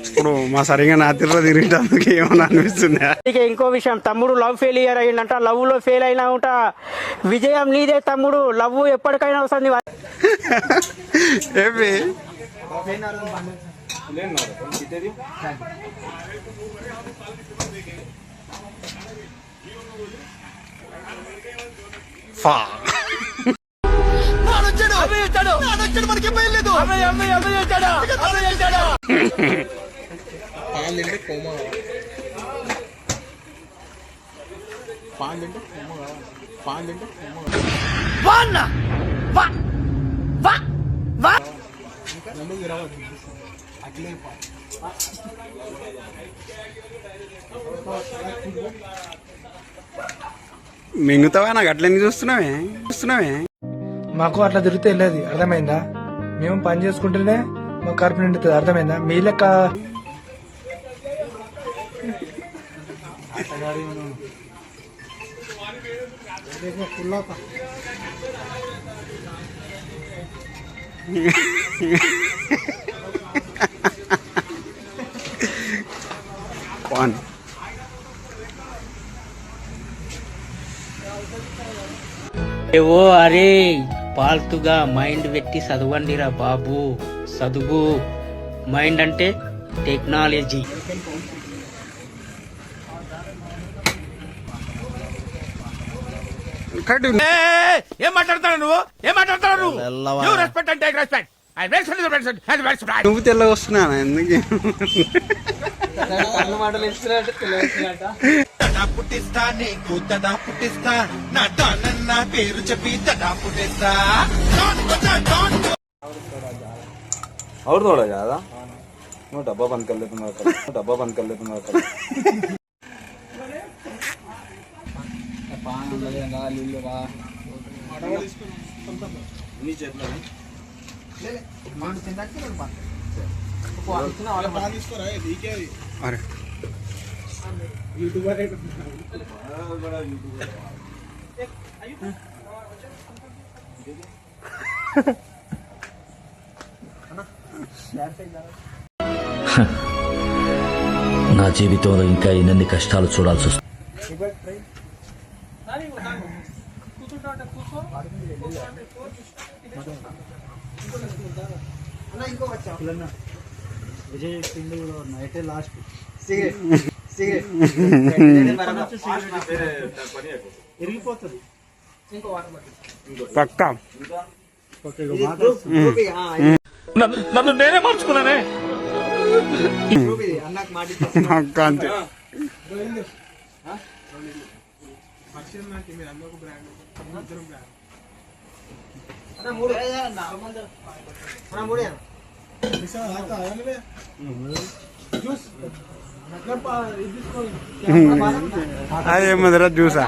ఇప్పుడు మా సరిగా నా తిర్ర తిరిగేటందుకు ఏమన్నా అనిపిస్తుంది. ఇంకో విషయం, తమ్ముడు లవ్ ఫెయిలియర్ అయ్యిందంట. లవ్ లో ఫెయిల్ అయినా ఉంట విజయం నీదే తమ్ముడు. లవ్ ఎప్పటికైనా వస్తుంది. ఏమి మింగుతావా? నాకు అట్లనే చూస్తున్నావే. మాకు అట్లా తిరిగితే వెళ్ళేది, అర్థమైందా? మేము పని చేసుకుంటేనే మాకు కడుపు నిండుతుంది, అర్థమైందా? మీ లెక్క ఓ అరే పాల్తుగా మైండ్ పెట్టి చదవండిరా బాబు. చదువు. మైండ్ అంటే టెక్నాలజీ. ఏం మాట్లాడతాడు నువ్వు? నువ్వు తెల్లగా వస్తున్నాను ఎందుకు? పుట్టిస్తా నీకు తడా పుట్టిస్తా, నా పేరు చెప్పి తడా పుట్టిస్తా. और थोड़ा ज्यादा वो डब्बा बंद कर ले तुम्हारा अरे यूट्यूबर నా జీవితంలో ఇంకా ఎన్ని కష్టాలు చూడాల్సి వస్తుంది. పక్కా నన్ను నేనే మార్చుకున్నానే. అంతే. అదేమదరా జ్యూసా?